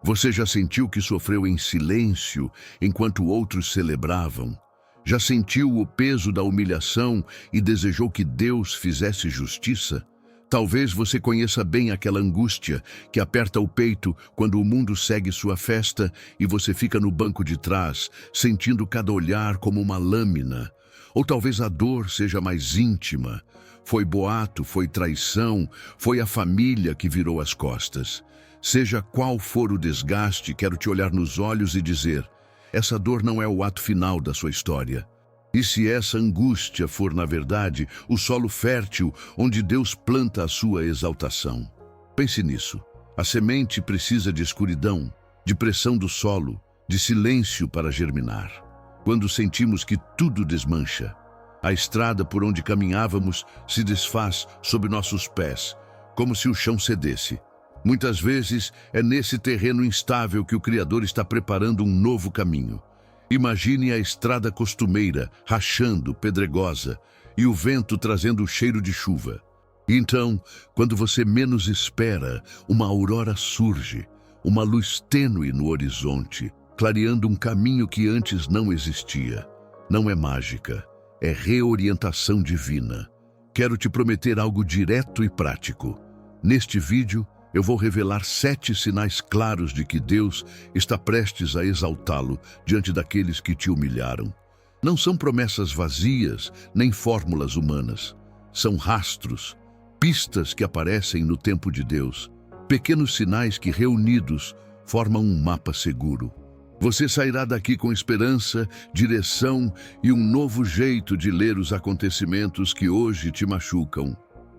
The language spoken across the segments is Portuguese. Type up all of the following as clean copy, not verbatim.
Você já sentiu que sofreu em silêncio enquanto outros celebravam? Já sentiu o peso da humilhação e desejou que Deus fizesse justiça? Talvez você conheça bem aquela angústia que aperta o peito quando o mundo segue sua festa e você fica no banco de trás, sentindo cada olhar como uma lâmina. Ou talvez a dor seja mais íntima. Foi boato, foi traição, foi a família que virou as costas. Seja qual for o desgaste, quero te olhar nos olhos e dizer: essa dor não é o ato final da sua história. E se essa angústia for, na verdade, o solo fértil onde Deus planta a sua exaltação? Pense nisso. A semente precisa de escuridão, de pressão do solo, de silêncio para germinar. Quando sentimos que tudo desmancha, a estrada por onde caminhávamos se desfaz sob nossos pés, como se o chão cedesse. Muitas vezes é nesse terreno instável que o Criador está preparando um novo caminho. Imagine a estrada costumeira, rachando, pedregosa, e o vento trazendo o cheiro de chuva. Então, quando você menos espera, uma aurora surge, uma luz tênue no horizonte, clareando um caminho que antes não existia. Não é mágica, é reorientação divina. Quero te prometer algo direto e prático. Neste vídeo, eu vou revelar 7 sinais claros de que Deus está prestes a exaltá-lo diante daqueles que te humilharam. Não são promessas vazias, nem fórmulas humanas. São rastros, pistas que aparecem no tempo de Deus. Pequenos sinais que, reunidos, formam um mapa seguro. Você sairá daqui com esperança, direção e um novo jeito de ler os acontecimentos que hoje te machucam.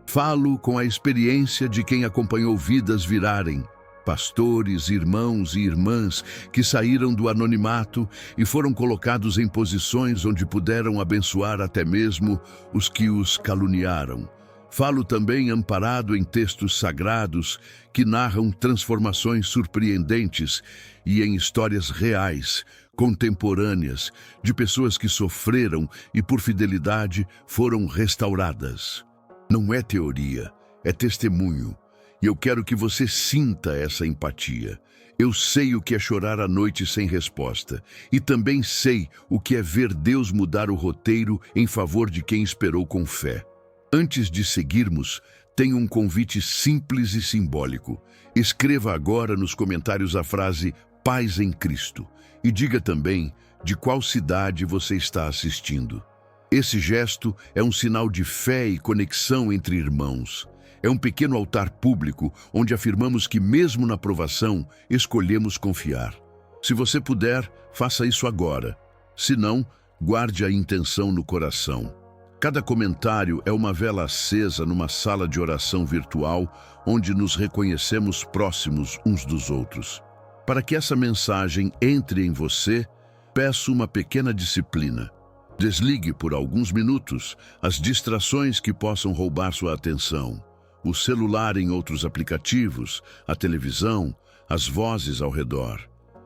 Falo com a experiência de quem acompanhou vidas virarem, pastores, irmãos e irmãs que saíram do anonimato e foram colocados em posições onde puderam abençoar até mesmo os que os caluniaram. Falo também amparado em textos sagrados que narram transformações surpreendentes e em histórias reais, contemporâneas, de pessoas que sofreram e por fidelidade foram restauradas. Não é teoria, é testemunho. E eu quero que você sinta essa empatia. Eu sei o que é chorar à noite sem resposta. E também sei o que é ver Deus mudar o roteiro em favor de quem esperou com fé. Antes de seguirmos, tenho um convite simples e simbólico. Escreva agora nos comentários a frase "Paz em Cristo" e diga também de qual cidade você está assistindo. Esse gesto é um sinal de fé e conexão entre irmãos. É um pequeno altar público onde afirmamos que, mesmo na provação, escolhemos confiar. Se você puder, faça isso agora. Se não, guarde a intenção no coração. Cada comentário é uma vela acesa numa sala de oração virtual onde nos reconhecemos próximos uns dos outros. Para que essa mensagem entre em você, peço uma pequena disciplina. Desligue por alguns minutos as distrações que possam roubar sua atenção. O celular em outros aplicativos, a televisão, as vozes ao redor.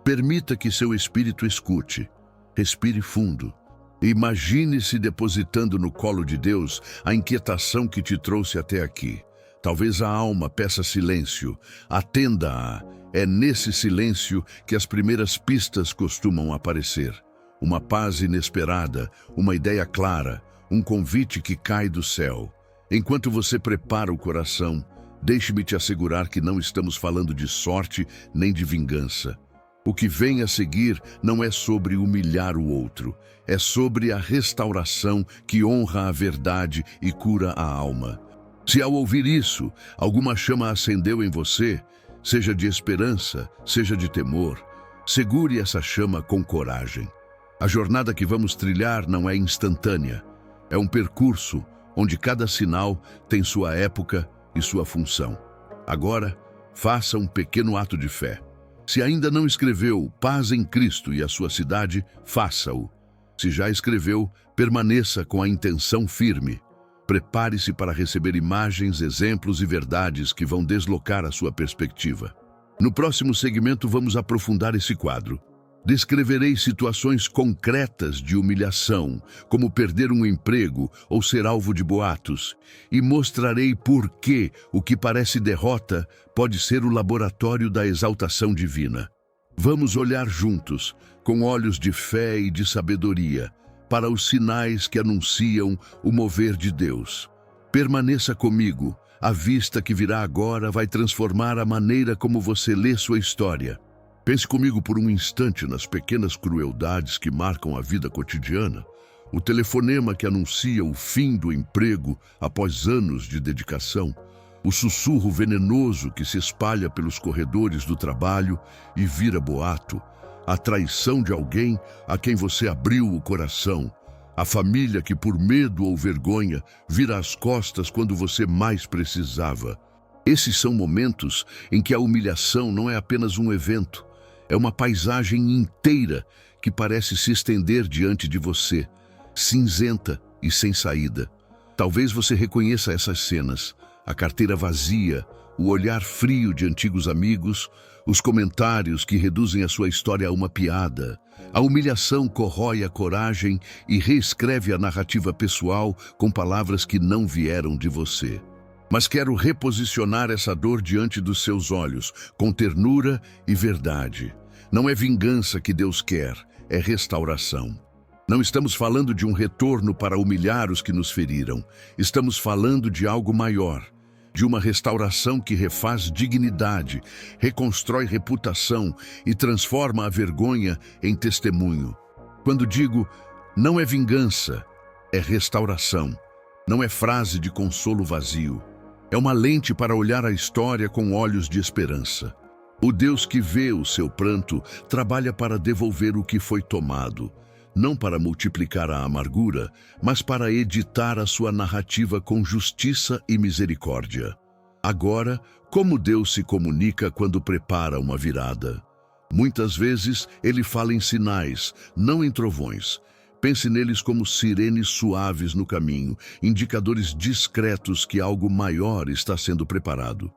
Permita que seu espírito escute. Respire fundo. Imagine-se depositando no colo de Deus a inquietação que te trouxe até aqui. Talvez a alma peça silêncio. Atenda-a. É nesse silêncio que as primeiras pistas costumam aparecer. Uma paz inesperada, uma ideia clara, um convite que cai do céu. Enquanto você prepara o coração, deixe-me te assegurar que não estamos falando de sorte nem de vingança. O que vem a seguir não é sobre humilhar o outro, é sobre a restauração que honra a verdade e cura a alma. Se ao ouvir isso, alguma chama acendeu em você, seja de esperança, seja de temor, segure essa chama com coragem. A jornada que vamos trilhar não é instantânea. É um percurso onde cada sinal tem sua época e sua função. Agora, faça um pequeno ato de fé. Se ainda não escreveu Paz em Cristo e a sua cidade, faça-o. Se já escreveu, permaneça com a intenção firme. Prepare-se para receber imagens, exemplos e verdades que vão deslocar a sua perspectiva. No próximo segmento, vamos aprofundar esse quadro. Descreverei situações concretas de humilhação, como perder um emprego ou ser alvo de boatos, e mostrarei por que o que parece derrota pode ser o laboratório da exaltação divina. Vamos olhar juntos, com olhos de fé e de sabedoria, para os sinais que anunciam o mover de Deus. Permaneça comigo, a vista que virá agora vai transformar a maneira como você lê sua história. Pense comigo por um instante nas pequenas crueldades que marcam a vida cotidiana. O telefonema que anuncia o fim do emprego após anos de dedicação. O sussurro venenoso que se espalha pelos corredores do trabalho e vira boato. A traição de alguém a quem você abriu o coração. A família que, por medo ou vergonha, vira as costas quando você mais precisava. Esses são momentos em que a humilhação não é apenas um evento. É uma paisagem inteira que parece se estender diante de você, cinzenta e sem saída. Talvez você reconheça essas cenas, a carteira vazia, o olhar frio de antigos amigos, os comentários que reduzem a sua história a uma piada. A humilhação corrói a coragem e reescreve a narrativa pessoal com palavras que não vieram de você. Mas quero reposicionar essa dor diante dos seus olhos, com ternura e verdade. Não é vingança que Deus quer, é restauração. Não estamos falando de um retorno para humilhar os que nos feriram. Estamos falando de algo maior, de uma restauração que refaz dignidade, reconstrói reputação e transforma a vergonha em testemunho. Quando digo, não é vingança, é restauração. Não é frase de consolo vazio. É uma lente para olhar a história com olhos de esperança. O Deus que vê o seu pranto trabalha para devolver o que foi tomado, não para multiplicar a amargura, mas para editar a sua narrativa com justiça e misericórdia. Agora, como Deus se comunica quando prepara uma virada? Muitas vezes, ele fala em sinais, não em trovões. Pense neles como sirenes suaves no caminho, indicadores discretos que algo maior está sendo preparado.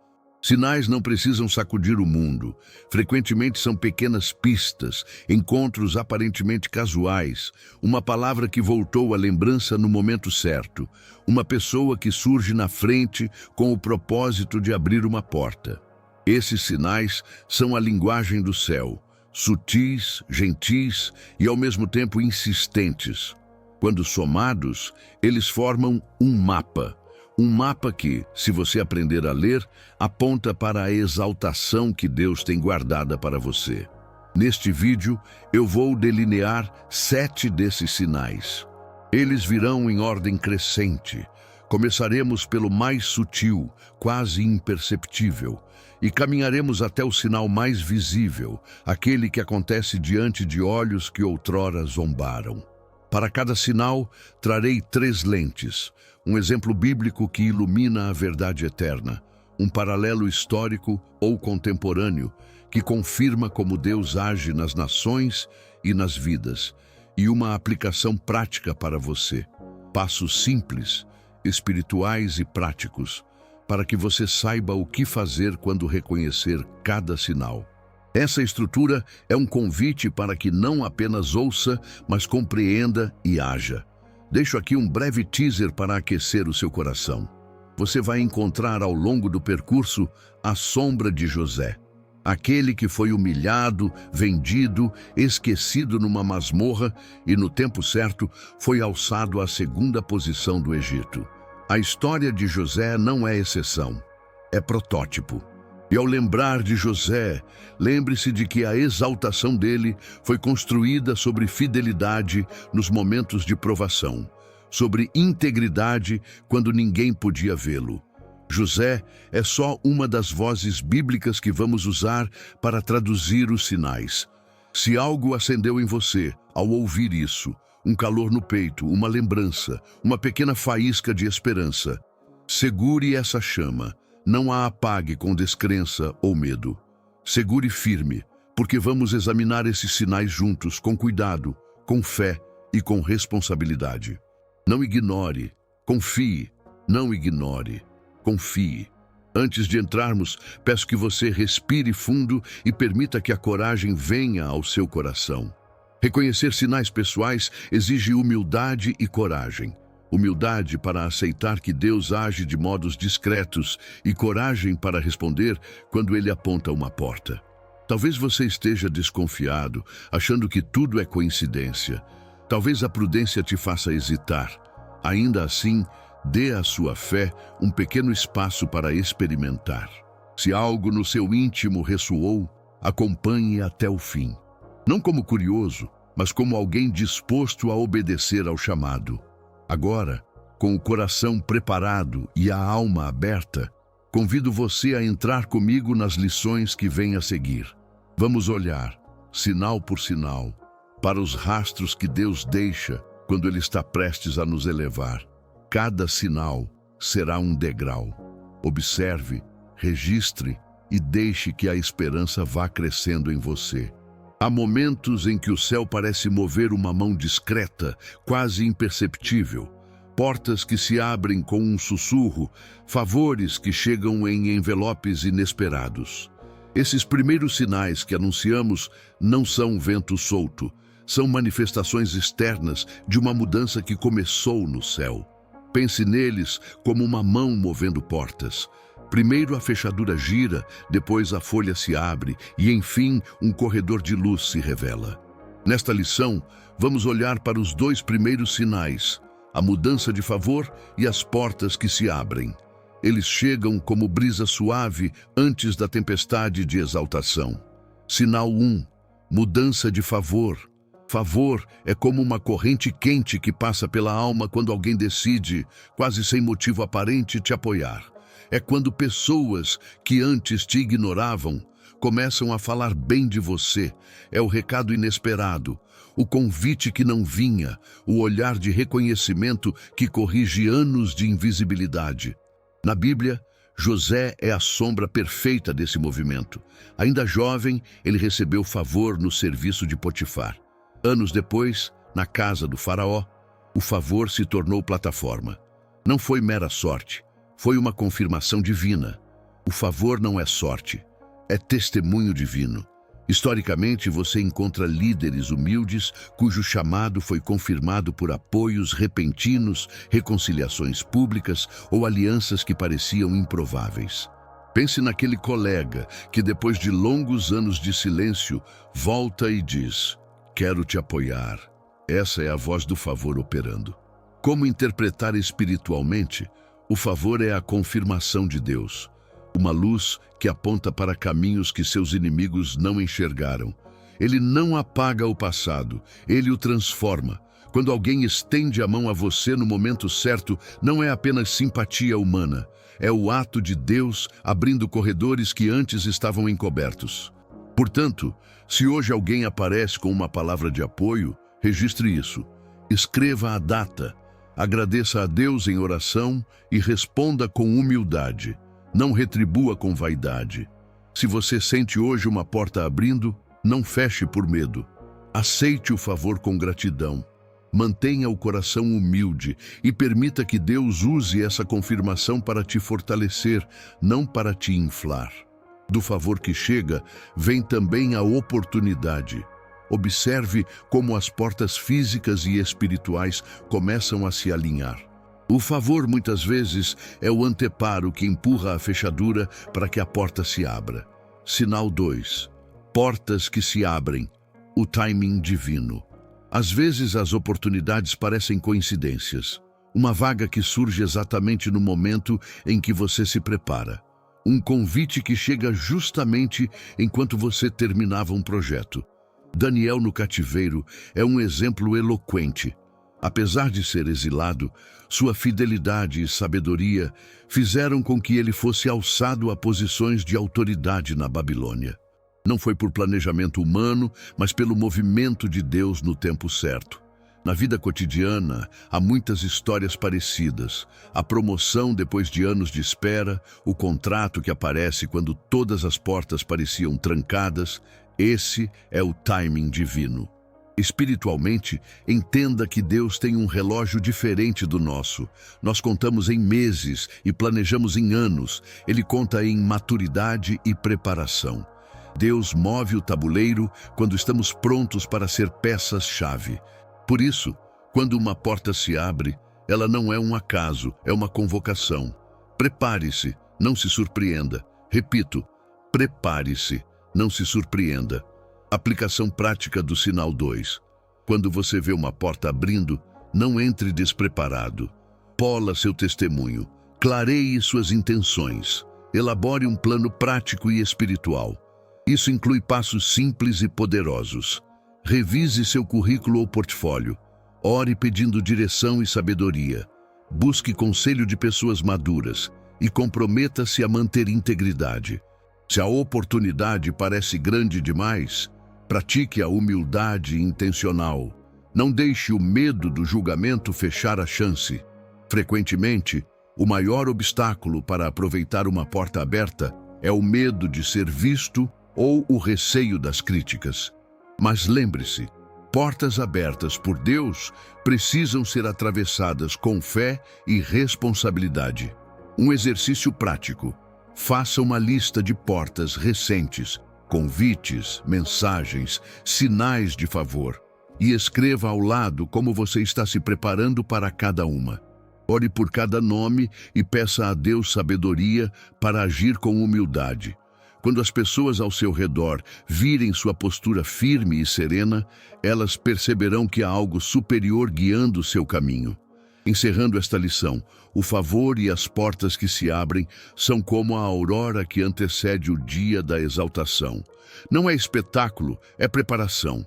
Sinais não precisam sacudir o mundo. Frequentemente são pequenas pistas, encontros aparentemente casuais, uma palavra que voltou à lembrança no momento certo, uma pessoa que surge na frente com o propósito de abrir uma porta. Esses sinais são a linguagem do céu, sutis, gentis e ao mesmo tempo insistentes. Quando somados, eles formam um mapa. Um mapa que, se você aprender a ler, aponta para a exaltação que Deus tem guardada para você. Neste vídeo, eu vou delinear 7 desses sinais. Eles virão em ordem crescente. Começaremos pelo mais sutil, quase imperceptível, e caminharemos até o sinal mais visível, aquele que acontece diante de olhos que outrora zombaram. Para cada sinal, trarei 3 lentes. Um exemplo bíblico que ilumina a verdade eterna, um paralelo histórico ou contemporâneo que confirma como Deus age nas nações e nas vidas, e uma aplicação prática para você. Passos simples, espirituais e práticos, para que você saiba o que fazer quando reconhecer cada sinal. Essa estrutura é um convite para que não apenas ouça, mas compreenda e haja. Deixo aqui um breve teaser para aquecer o seu coração. Você vai encontrar ao longo do percurso a sombra de José. Aquele que foi humilhado, vendido, esquecido numa masmorra e, no tempo certo, foi alçado à 2ª posição do Egito. A história de José não é exceção, é protótipo. E ao lembrar de José, lembre-se de que a exaltação dele foi construída sobre fidelidade nos momentos de provação, sobre integridade quando ninguém podia vê-lo. José é só uma das vozes bíblicas que vamos usar para traduzir os sinais. Se algo acendeu em você ao ouvir isso, um calor no peito, uma lembrança, uma pequena faísca de esperança, segure essa chama. Não a apague com descrença ou medo. Segure firme, porque vamos examinar esses sinais juntos, com cuidado, com fé e com responsabilidade. Não ignore, confie. Não ignore, confie. Antes de entrarmos, peço que você respire fundo e permita que a coragem venha ao seu coração. Reconhecer sinais pessoais exige humildade e coragem. Humildade para aceitar que Deus age de modos discretos e coragem para responder quando Ele aponta uma porta. Talvez você esteja desconfiado, achando que tudo é coincidência. Talvez a prudência te faça hesitar. Ainda assim, dê à sua fé um pequeno espaço para experimentar. Se algo no seu íntimo ressoou, acompanhe até o fim. Não como curioso, mas como alguém disposto a obedecer ao chamado. Agora, com o coração preparado e a alma aberta, convido você a entrar comigo nas lições que vêm a seguir. Vamos olhar, sinal por sinal, para os rastros que Deus deixa quando Ele está prestes a nos elevar. Cada sinal será um degrau. Observe, registre e deixe que a esperança vá crescendo em você. Há momentos em que o céu parece mover uma mão discreta, quase imperceptível. Portas que se abrem com um sussurro, favores que chegam em envelopes inesperados. Esses primeiros sinais que anunciamos não são vento solto, são manifestações externas de uma mudança que começou no céu. Pense neles como uma mão movendo portas. Primeiro a fechadura gira, depois a folha se abre e, enfim, um corredor de luz se revela. Nesta lição, vamos olhar para os dois primeiros sinais, a mudança de favor e as portas que se abrem. Eles chegam como brisa suave antes da tempestade de exaltação. Sinal 1. Mudança de favor. Favor é como uma corrente quente que passa pela alma quando alguém decide, quase sem motivo aparente, te apoiar. É quando pessoas que antes te ignoravam começam a falar bem de você. É o recado inesperado, o convite que não vinha, o olhar de reconhecimento que corrige anos de invisibilidade. Na Bíblia, José é a sombra perfeita desse movimento. Ainda jovem, ele recebeu favor no serviço de Potifar. Anos depois, na casa do faraó, o favor se tornou plataforma. Não foi mera sorte, foi uma confirmação divina. O favor não é sorte, é testemunho divino. Historicamente, você encontra líderes humildes cujo chamado foi confirmado por apoios repentinos, reconciliações públicas ou alianças que pareciam improváveis. Pense naquele colega que, depois de longos anos de silêncio, volta e diz: "Quero te apoiar." Essa é a voz do favor operando. Como interpretar espiritualmente? O favor é a confirmação de Deus. Uma luz que aponta para caminhos que seus inimigos não enxergaram. Ele não apaga o passado, ele o transforma. Quando alguém estende a mão a você no momento certo, não é apenas simpatia humana, é o ato de Deus abrindo corredores que antes estavam encobertos. Portanto, se hoje alguém aparece com uma palavra de apoio, registre isso. Escreva a data, agradeça a Deus em oração e responda com humildade. Não retribua com vaidade. Se você sente hoje uma porta abrindo, não feche por medo. Aceite o favor com gratidão. Mantenha o coração humilde e permita que Deus use essa confirmação para te fortalecer, não para te inflar. Do favor que chega, vem também a oportunidade. Observe como as portas físicas e espirituais começam a se alinhar. O favor, muitas vezes, é o anteparo que empurra a fechadura para que a porta se abra. Sinal 2. Portas que se abrem. O timing divino. Às vezes as oportunidades parecem coincidências. Uma vaga que surge exatamente no momento em que você se prepara. Um convite que chega justamente enquanto você terminava um projeto. Daniel no cativeiro é um exemplo eloquente. Apesar de ser exilado, sua fidelidade e sabedoria fizeram com que ele fosse alçado a posições de autoridade na Babilônia. Não foi por planejamento humano, mas pelo movimento de Deus no tempo certo. Na vida cotidiana, há muitas histórias parecidas. A promoção depois de anos de espera, o contrato que aparece quando todas as portas pareciam trancadas. Esse é o timing divino. Espiritualmente, entenda que Deus tem um relógio diferente do nosso. Nós contamos em meses e planejamos em anos. Ele conta em maturidade e preparação. Deus move o tabuleiro quando estamos prontos para ser peças-chave. Por isso, quando uma porta se abre, ela não é um acaso, é uma convocação. Prepare-se, não se surpreenda. Repito, prepare-se, não se surpreenda. Aplicação prática do sinal 2. Quando você vê uma porta abrindo, não entre despreparado. Pola seu testemunho, clareie suas intenções, elabore um plano prático e espiritual. Isso inclui passos simples e poderosos. Revise seu currículo ou portfólio. Ore pedindo direção e sabedoria. Busque conselho de pessoas maduras e comprometa-se a manter integridade. Se a oportunidade parece grande demais, pratique a humildade intencional. Não deixe o medo do julgamento fechar a chance. Frequentemente, o maior obstáculo para aproveitar uma porta aberta é o medo de ser visto ou o receio das críticas. Mas lembre-se, portas abertas por Deus precisam ser atravessadas com fé e responsabilidade. Um exercício prático. Faça uma lista de portas recentes, convites, mensagens, sinais de favor, e escreva ao lado como você está se preparando para cada uma. Ore por cada nome e peça a Deus sabedoria para agir com humildade. Quando as pessoas ao seu redor virem sua postura firme e serena, elas perceberão que há algo superior guiando seu caminho. Encerrando esta lição, o favor e as portas que se abrem são como a aurora que antecede o dia da exaltação. Não é espetáculo, é preparação.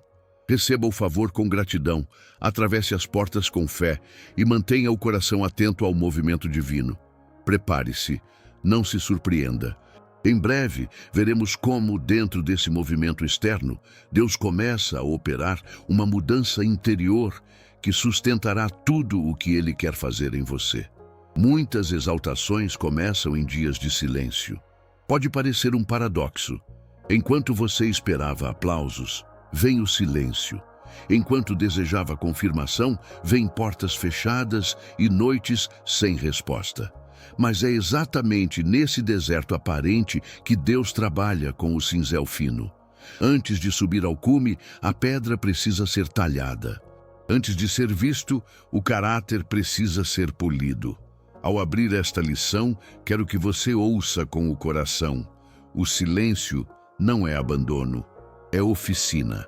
Receba o favor com gratidão, atravesse as portas com fé e mantenha o coração atento ao movimento divino. Prepare-se, não se surpreenda. Em breve, veremos como, dentro desse movimento externo, Deus começa a operar uma mudança interior que sustentará tudo o que Ele quer fazer em você. Muitas exaltações começam em dias de silêncio. Pode parecer um paradoxo. Enquanto você esperava aplausos, vem o silêncio. Enquanto desejava confirmação, vem portas fechadas e noites sem resposta. Mas é exatamente nesse deserto aparente que Deus trabalha com o cinzel fino. Antes de subir ao cume, a pedra precisa ser talhada. Antes de ser visto, o caráter precisa ser polido. Ao abrir esta lição, quero que você ouça com o coração. O silêncio não é abandono, é oficina.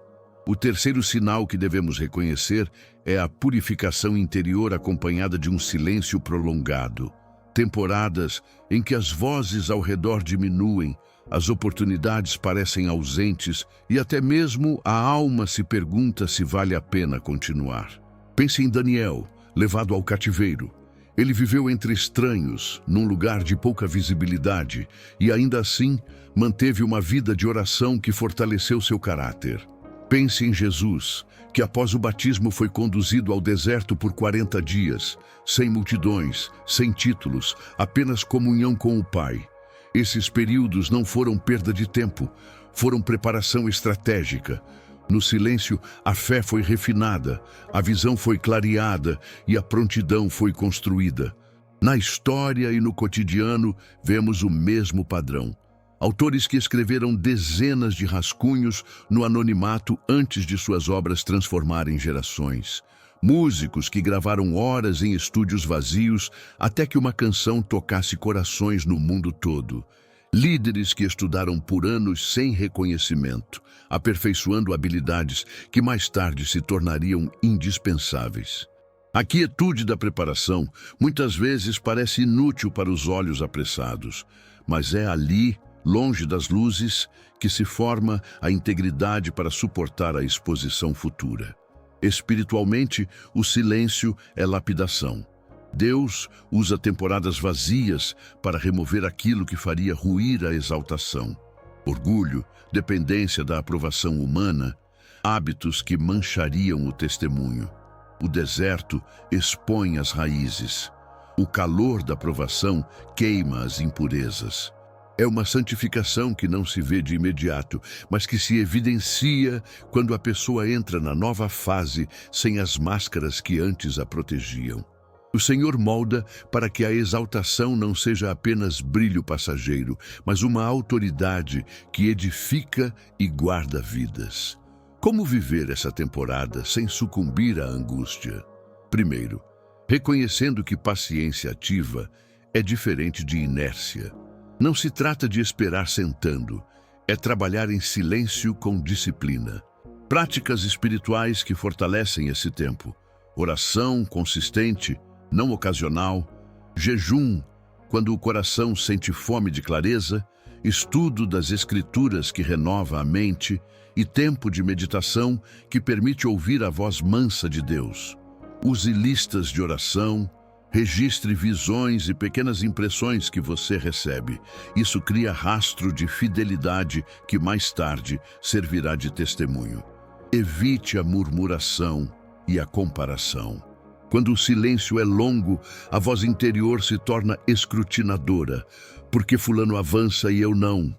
O terceiro sinal que devemos reconhecer é a purificação interior acompanhada de um silêncio prolongado. Temporadas em que as vozes ao redor diminuem, as oportunidades parecem ausentes e até mesmo a alma se pergunta se vale a pena continuar. Pense em Daniel, levado ao cativeiro. Ele viveu entre estranhos, num lugar de pouca visibilidade, e ainda assim manteve uma vida de oração que fortaleceu seu caráter. Pense em Jesus, que após o batismo foi conduzido ao deserto por 40 dias, sem multidões, sem títulos, apenas comunhão com o Pai. Esses períodos não foram perda de tempo, foram preparação estratégica. No silêncio, a fé foi refinada, a visão foi clareada e a prontidão foi construída. Na história e no cotidiano, vemos o mesmo padrão. Autores que escreveram dezenas de rascunhos no anonimato antes de suas obras transformarem gerações. Músicos que gravaram horas em estúdios vazios até que uma canção tocasse corações no mundo todo. Líderes que estudaram por anos sem reconhecimento, aperfeiçoando habilidades que mais tarde se tornariam indispensáveis. A quietude da preparação muitas vezes parece inútil para os olhos apressados, mas é ali, longe das luzes, que se forma a integridade para suportar a exposição futura. Espiritualmente, o silêncio é lapidação. Deus usa temporadas vazias para remover aquilo que faria ruir a exaltação. Orgulho, dependência da aprovação humana, hábitos que manchariam o testemunho. O deserto expõe as raízes. O calor da provação queima as impurezas. É uma santificação que não se vê de imediato, mas que se evidencia quando a pessoa entra na nova fase sem as máscaras que antes a protegiam. O Senhor molda para que a exaltação não seja apenas brilho passageiro, mas uma autoridade que edifica e guarda vidas. Como viver essa temporada sem sucumbir à angústia? Primeiro, reconhecendo que paciência ativa é diferente de inércia. Não se trata de esperar sentando, é trabalhar em silêncio com disciplina. Práticas espirituais que fortalecem esse tempo. Oração consistente, não ocasional. Jejum, quando o coração sente fome de clareza. Estudo das Escrituras que renova a mente. E tempo de meditação que permite ouvir a voz mansa de Deus. Use listas de oração. Registre visões e pequenas impressões que você recebe. Isso cria rastro de fidelidade que mais tarde servirá de testemunho. Evite a murmuração e a comparação. Quando o silêncio é longo, a voz interior se torna escrutinadora. Porque fulano avança e eu não?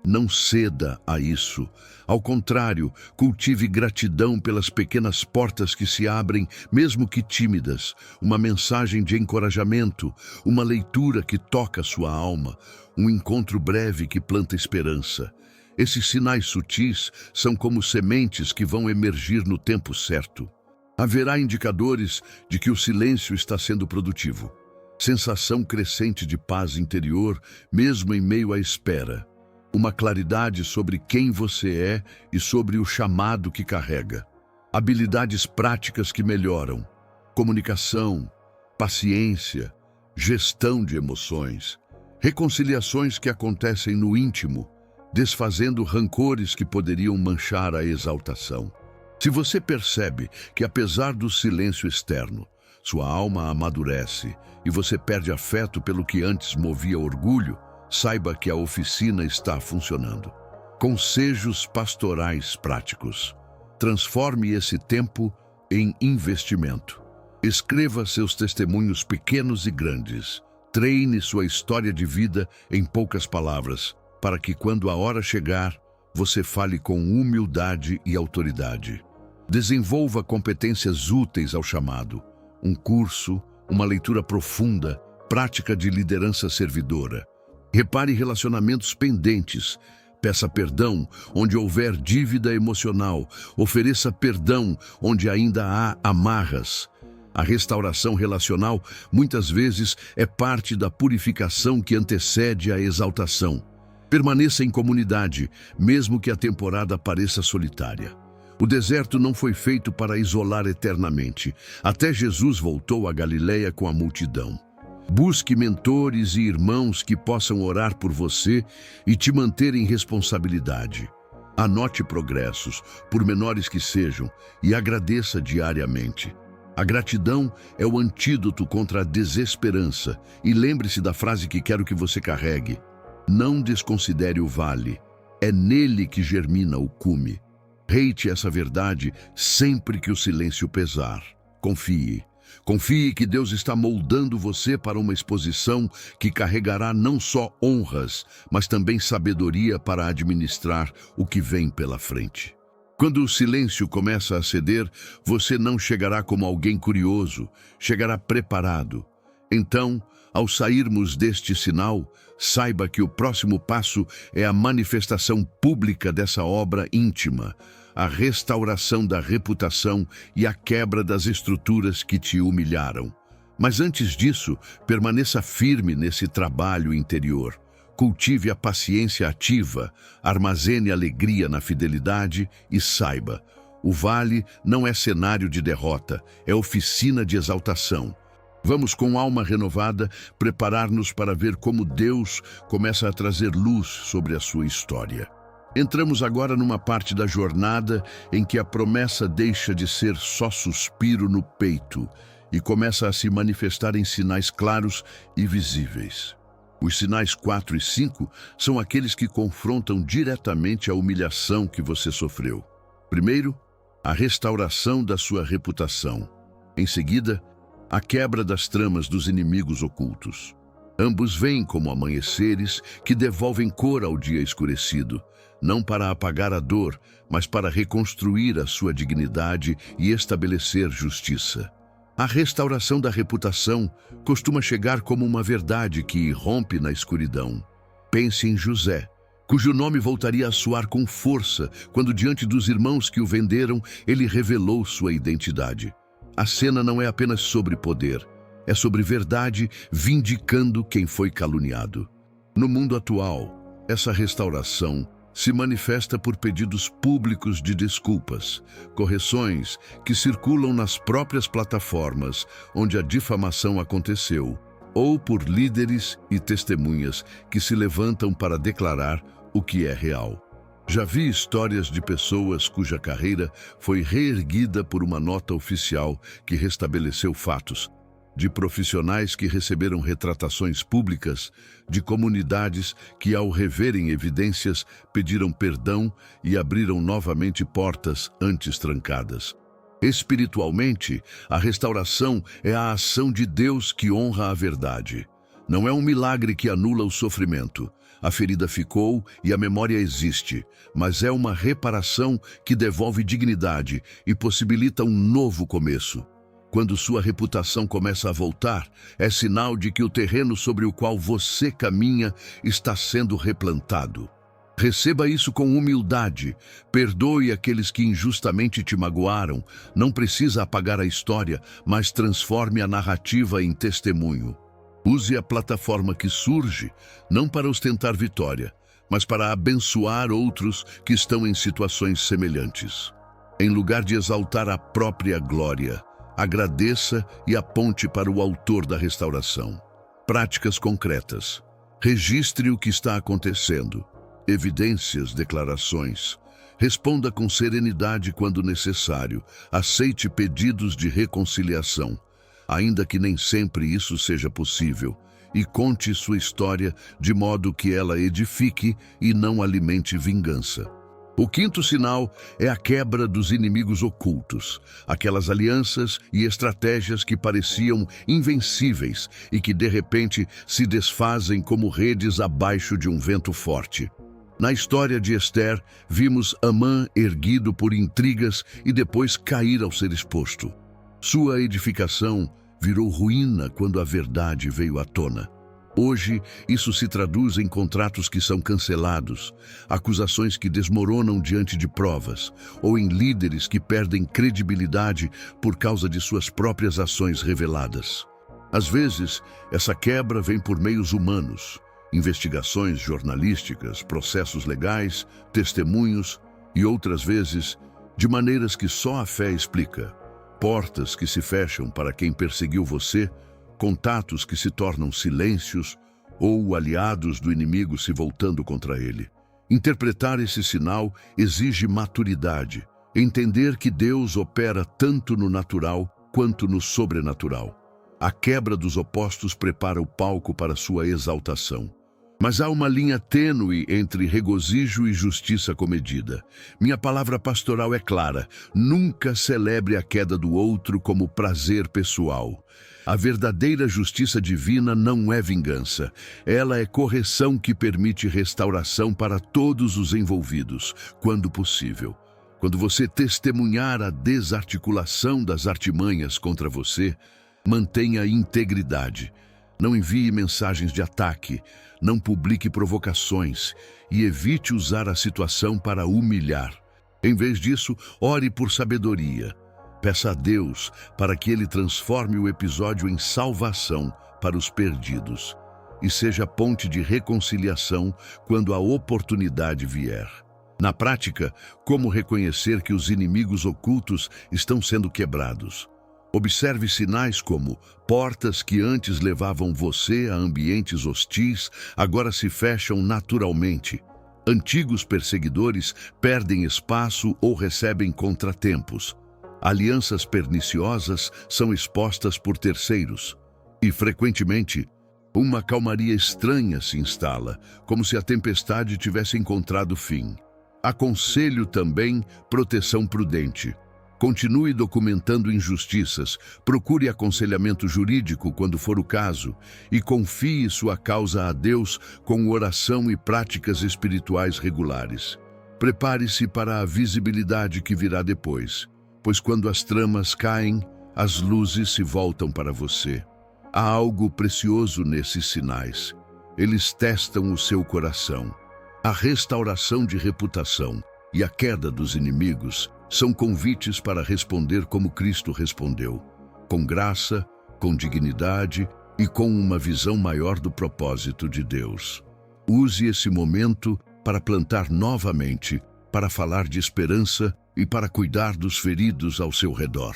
Não ceda a isso. Ao contrário, cultive gratidão pelas pequenas portas que se abrem, mesmo que tímidas, uma mensagem de encorajamento, uma leitura que toca sua alma, um encontro breve que planta esperança. Esses sinais sutis são como sementes que vão emergir no tempo certo. Haverá indicadores de que o silêncio está sendo produtivo. Sensação crescente de paz interior, mesmo em meio à espera. Uma claridade sobre quem você é e sobre o chamado que carrega. Habilidades práticas que melhoram. Comunicação, paciência, gestão de emoções. Reconciliações que acontecem no íntimo, desfazendo rancores que poderiam manchar a exaltação. Se você percebe que, apesar do silêncio externo, sua alma amadurece e você perde afeto pelo que antes movia orgulho, saiba que a oficina está funcionando. Consejos pastorais práticos. Transforme esse tempo em investimento. Escreva seus testemunhos pequenos e grandes. Treine sua história de vida em poucas palavras, para que quando a hora chegar, você fale com humildade e autoridade. Desenvolva competências úteis ao chamado. Um curso, uma leitura profunda, prática de liderança servidora. Repare relacionamentos pendentes. Peça perdão onde houver dívida emocional. Ofereça perdão onde ainda há amarras. A restauração relacional, muitas vezes, é parte da purificação que antecede a exaltação. Permaneça em comunidade, mesmo que a temporada pareça solitária. O deserto não foi feito para isolar eternamente. Até Jesus voltou a Galileia com a multidão. Busque mentores e irmãos que possam orar por você e te manter em responsabilidade. Anote progressos, por menores que sejam, e agradeça diariamente. A gratidão é o antídoto contra a desesperança. E lembre-se da frase que quero que você carregue. Não desconsidere o vale. É nele que germina o cume. Reite essa verdade sempre que o silêncio pesar. Confie. Confie que Deus está moldando você para uma exposição que carregará não só honras, mas também sabedoria para administrar o que vem pela frente. Quando o silêncio começa a ceder, você não chegará como alguém curioso, chegará preparado. Então, ao sairmos deste sinal, saiba que o próximo passo é a manifestação pública dessa obra íntima, a restauração da reputação e a quebra das estruturas que te humilharam. Mas antes disso, permaneça firme nesse trabalho interior. Cultive a paciência ativa, armazene alegria na fidelidade e saiba, o vale não é cenário de derrota, é oficina de exaltação. Vamos, com alma renovada, preparar-nos para ver como Deus começa a trazer luz sobre a sua história. Entramos agora numa parte da jornada em que a promessa deixa de ser só suspiro no peito e começa a se manifestar em sinais claros e visíveis. Os sinais 4 e 5 são aqueles que confrontam diretamente a humilhação que você sofreu. Primeiro, a restauração da sua reputação. Em seguida, a quebra das tramas dos inimigos ocultos. Ambos vêm como amanheceres que devolvem cor ao dia escurecido, não para apagar a dor, mas para reconstruir a sua dignidade e estabelecer justiça. A restauração da reputação costuma chegar como uma verdade que irrompe na escuridão. Pense em José, cujo nome voltaria a soar com força quando, diante dos irmãos que o venderam, ele revelou sua identidade. A cena não é apenas sobre poder, é sobre verdade vindicando quem foi caluniado. No mundo atual, essa restauração se manifesta por pedidos públicos de desculpas, correções que circulam nas próprias plataformas onde a difamação aconteceu, ou por líderes e testemunhas que se levantam para declarar o que é real. Já vi histórias de pessoas cuja carreira foi reerguida por uma nota oficial que restabeleceu fatos, de profissionais que receberam retratações públicas, de comunidades que, ao reverem evidências, pediram perdão e abriram novamente portas antes trancadas. Espiritualmente, a restauração é a ação de Deus que honra a verdade. Não é um milagre que anula o sofrimento. A ferida ficou e a memória existe, mas é uma reparação que devolve dignidade e possibilita um novo começo. Quando sua reputação começa a voltar, é sinal de que o terreno sobre o qual você caminha está sendo replantado. Receba isso com humildade, perdoe aqueles que injustamente te magoaram, não precisa apagar a história, mas transforme a narrativa em testemunho. Use a plataforma que surge, não para ostentar vitória, mas para abençoar outros que estão em situações semelhantes. Em lugar de exaltar a própria glória, agradeça e aponte para o autor da restauração. Práticas concretas. Registre o que está acontecendo. Evidências, declarações. Responda com serenidade quando necessário. Aceite pedidos de reconciliação, ainda que nem sempre isso seja possível. E conte sua história de modo que ela edifique e não alimente vingança. O quinto sinal é a quebra dos inimigos ocultos, aquelas alianças e estratégias que pareciam invencíveis e que de repente se desfazem como redes abaixo de um vento forte. Na história de Esther, vimos Amã erguido por intrigas e depois cair ao ser exposto. Sua edificação virou ruína quando a verdade veio à tona. Hoje, isso se traduz em contratos que são cancelados, acusações que desmoronam diante de provas, ou em líderes que perdem credibilidade por causa de suas próprias ações reveladas. Às vezes, essa quebra vem por meios humanos, investigações jornalísticas, processos legais, testemunhos, e outras vezes, de maneiras que só a fé explica. Portas que se fecham para quem perseguiu você, contatos que se tornam silêncios ou aliados do inimigo se voltando contra ele. Interpretar esse sinal exige maturidade, entender que Deus opera tanto no natural quanto no sobrenatural. A quebra dos opostos prepara o palco para sua exaltação. Mas há uma linha tênue entre regozijo e justiça comedida. Minha palavra pastoral é clara: nunca celebre a queda do outro como prazer pessoal. A verdadeira justiça divina não é vingança. Ela é correção que permite restauração para todos os envolvidos, quando possível. Quando você testemunhar a desarticulação das artimanhas contra você, mantenha a integridade. Não envie mensagens de ataque, não publique provocações e evite usar a situação para humilhar. Em vez disso, ore por sabedoria. Peça a Deus para que Ele transforme o episódio em salvação para os perdidos e seja ponte de reconciliação quando a oportunidade vier. Na prática, como reconhecer que os inimigos ocultos estão sendo quebrados? Observe sinais como portas que antes levavam você a ambientes hostis, agora se fecham naturalmente. Antigos perseguidores perdem espaço ou recebem contratempos. Alianças perniciosas são expostas por terceiros. E, frequentemente, uma calmaria estranha se instala, como se a tempestade tivesse encontrado fim. Aconselho também proteção prudente. Continue documentando injustiças, procure aconselhamento jurídico quando for o caso e confie sua causa a Deus com oração e práticas espirituais regulares. Prepare-se para a visibilidade que virá depois, pois quando as tramas caem, as luzes se voltam para você. Há algo precioso nesses sinais. Eles testam o seu coração. A restauração de reputação e a queda dos inimigos são convites para responder como Cristo respondeu, com graça, com dignidade e com uma visão maior do propósito de Deus. Use esse momento para plantar novamente, para falar de esperança e para cuidar dos feridos ao seu redor.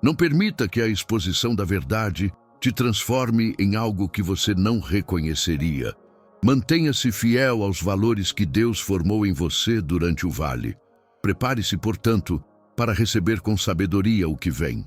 Não permita que a exposição da verdade te transforme em algo que você não reconheceria. Mantenha-se fiel aos valores que Deus formou em você durante o vale. Prepare-se, portanto, para receber com sabedoria o que vem.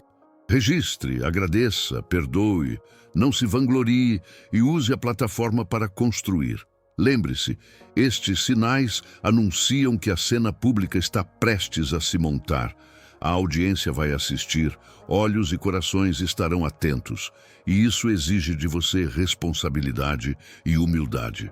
Registre, agradeça, perdoe, não se vanglorie e use a plataforma para construir. Lembre-se, estes sinais anunciam que a cena pública está prestes a se montar. A audiência vai assistir, olhos e corações estarão atentos, e isso exige de você responsabilidade e humildade.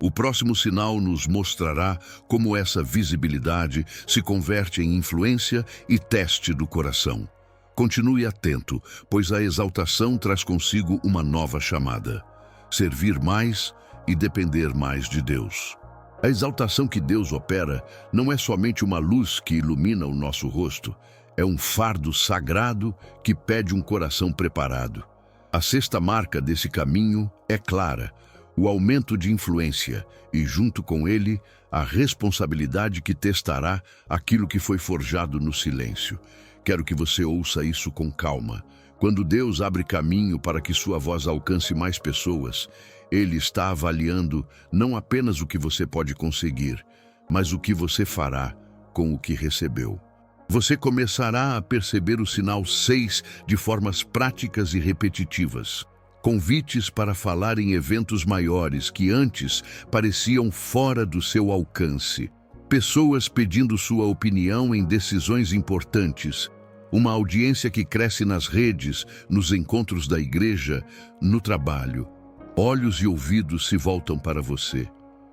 O próximo sinal nos mostrará como essa visibilidade se converte em influência e teste do coração. Continue atento, pois a exaltação traz consigo uma nova chamada: servir mais e depender mais de Deus. A exaltação que Deus opera não é somente uma luz que ilumina o nosso rosto, é um fardo sagrado que pede um coração preparado. A sexta marca desse caminho é clara: o aumento de influência e, junto com ele, a responsabilidade que testará aquilo que foi forjado no silêncio. Quero que você ouça isso com calma. Quando Deus abre caminho para que sua voz alcance mais pessoas, Ele está avaliando não apenas o que você pode conseguir, mas o que você fará com o que recebeu. Você começará a perceber o sinal 6 de formas práticas e repetitivas. Convites para falar em eventos maiores que antes pareciam fora do seu alcance. Pessoas pedindo sua opinião em decisões importantes. Uma audiência que cresce nas redes, nos encontros da igreja, no trabalho. Olhos e ouvidos se voltam para você.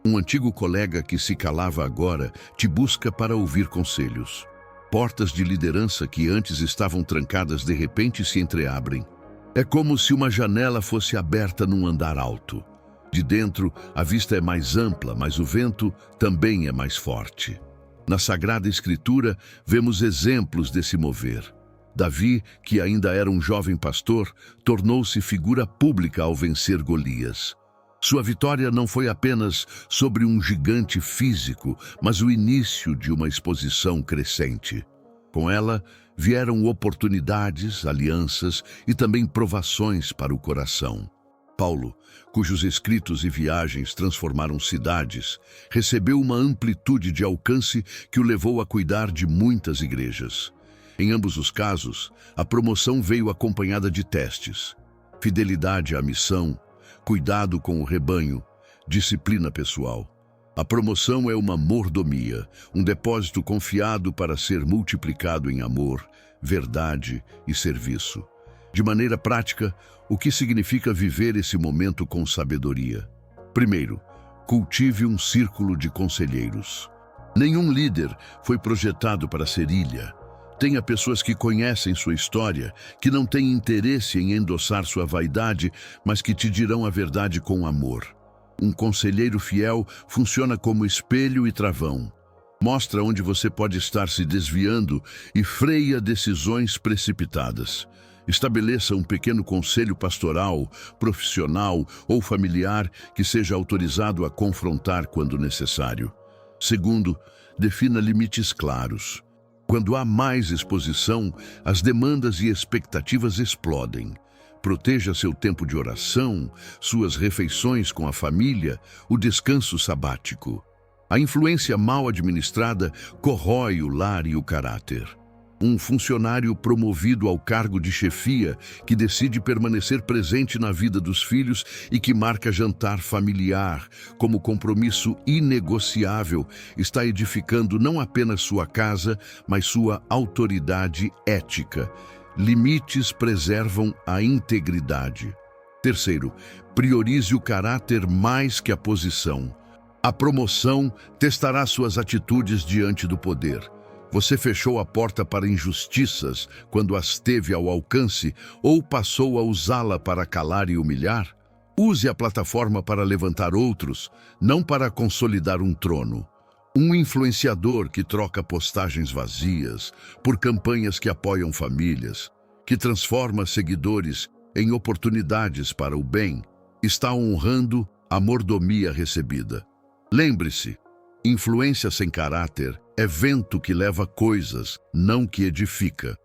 Um antigo colega que se calava agora te busca para ouvir conselhos. Portas de liderança que antes estavam trancadas de repente se entreabrem. É como se uma janela fosse aberta num andar alto. De dentro, a vista é mais ampla, mas o vento também é mais forte. Na Sagrada Escritura, vemos exemplos desse mover. Davi, que ainda era um jovem pastor, tornou-se figura pública ao vencer Golias. Sua vitória não foi apenas sobre um gigante físico, mas o início de uma exposição crescente. Com ela, vieram oportunidades, alianças e também provações para o coração. Paulo, cujos escritos e viagens transformaram cidades, recebeu uma amplitude de alcance que o levou a cuidar de muitas igrejas. Em ambos os casos, a promoção veio acompanhada de testes: fidelidade à missão, cuidado com o rebanho, disciplina pessoal. A promoção é uma mordomia, um depósito confiado para ser multiplicado em amor, verdade e serviço. De maneira prática, o que significa viver esse momento com sabedoria? Primeiro, cultive um círculo de conselheiros. Nenhum líder foi projetado para ser ilha. Tenha pessoas que conhecem sua história, que não têm interesse em endossar sua vaidade, mas que te dirão a verdade com amor. Um conselheiro fiel funciona como espelho e travão. Mostra onde você pode estar se desviando e freia decisões precipitadas. Estabeleça um pequeno conselho pastoral, profissional ou familiar que seja autorizado a confrontar quando necessário. Segundo, defina limites claros. Quando há mais exposição, as demandas e expectativas explodem. Proteja seu tempo de oração, suas refeições com a família, o descanso sabático. A influência mal administrada corrói o lar e o caráter. Um funcionário promovido ao cargo de chefia que decide permanecer presente na vida dos filhos e que marca jantar familiar como compromisso inegociável está edificando não apenas sua casa, mas sua autoridade ética. Limites preservam a integridade. Terceiro, priorize o caráter mais que a posição. A promoção testará suas atitudes diante do poder. Você fechou a porta para injustiças quando as teve ao alcance ou passou a usá-la para calar e humilhar? Use a plataforma para levantar outros, não para consolidar um trono. Um influenciador que troca postagens vazias por campanhas que apoiam famílias, que transforma seguidores em oportunidades para o bem, está honrando a mordomia recebida. Lembre-se, influência sem caráter é vento que leva coisas, não que edifica.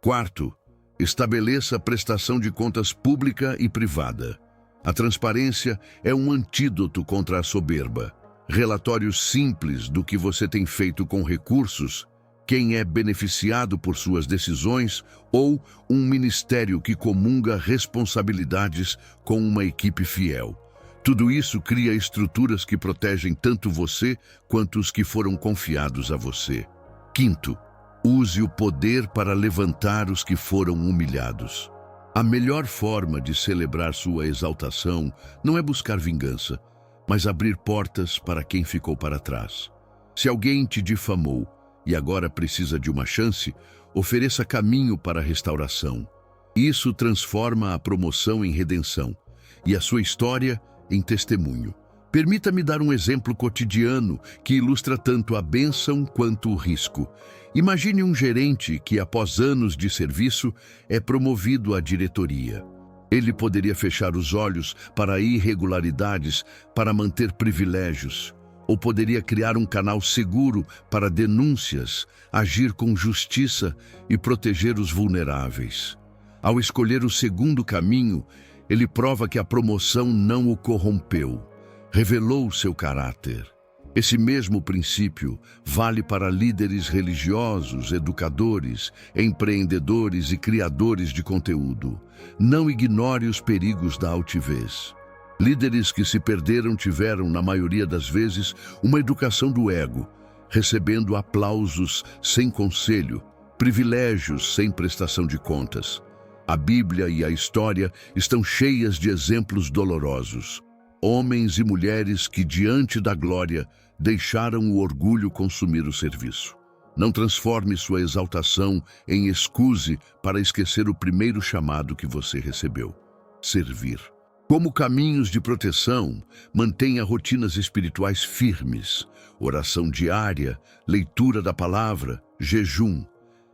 Quarto, estabeleça prestação de contas pública e privada. A transparência é um antídoto contra a soberba. Relatórios simples do que você tem feito com recursos, quem é beneficiado por suas decisões ou um ministério que comunga responsabilidades com uma equipe fiel. Tudo isso cria estruturas que protegem tanto você quanto os que foram confiados a você. Quinto, use o poder para levantar os que foram humilhados. A melhor forma de celebrar sua exaltação não é buscar vingança, mas abrir portas para quem ficou para trás. Se alguém te difamou e agora precisa de uma chance, ofereça caminho para a restauração. Isso transforma a promoção em redenção e a sua história em testemunho. Permita-me dar um exemplo cotidiano que ilustra tanto a bênção quanto o risco. Imagine um gerente que, após anos de serviço, é promovido à diretoria. Ele poderia fechar os olhos para irregularidades para manter privilégios, ou poderia criar um canal seguro para denúncias, agir com justiça e proteger os vulneráveis. Ao escolher o segundo caminho, ele prova que a promoção não o corrompeu, revelou seu caráter. Esse mesmo princípio vale para líderes religiosos, educadores, empreendedores e criadores de conteúdo. Não ignore os perigos da altivez. Líderes que se perderam tiveram, na maioria das vezes, uma educação do ego, recebendo aplausos sem conselho, privilégios sem prestação de contas. A Bíblia e a história estão cheias de exemplos dolorosos. Homens e mulheres que, diante da glória, deixaram o orgulho consumir o serviço. Não transforme sua exaltação em excuse para esquecer o primeiro chamado que você recebeu: servir. Como caminhos de proteção, mantenha rotinas espirituais firmes, oração diária, leitura da palavra, jejum,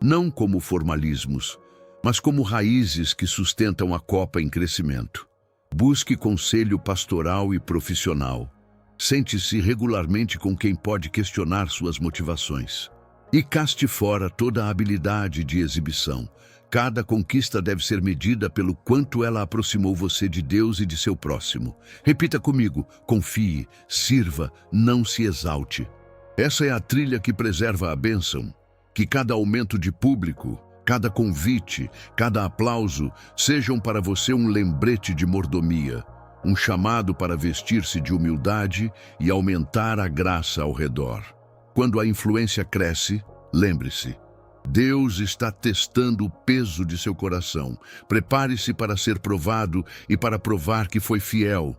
não como formalismos, mas como raízes que sustentam a copa em crescimento. Busque conselho pastoral e profissional. Sente-se regularmente com quem pode questionar suas motivações. E caste fora toda a habilidade de exibição. Cada conquista deve ser medida pelo quanto ela aproximou você de Deus e de seu próximo. Repita comigo: confie, sirva, não se exalte. Essa é a trilha que preserva a bênção. Que cada aumento de público, cada convite, cada aplauso sejam para você um lembrete de mordomia, um chamado para vestir-se de humildade e aumentar a graça ao redor. Quando a influência cresce, lembre-se, Deus está testando o peso de seu coração. Prepare-se para ser provado e para provar que foi fiel.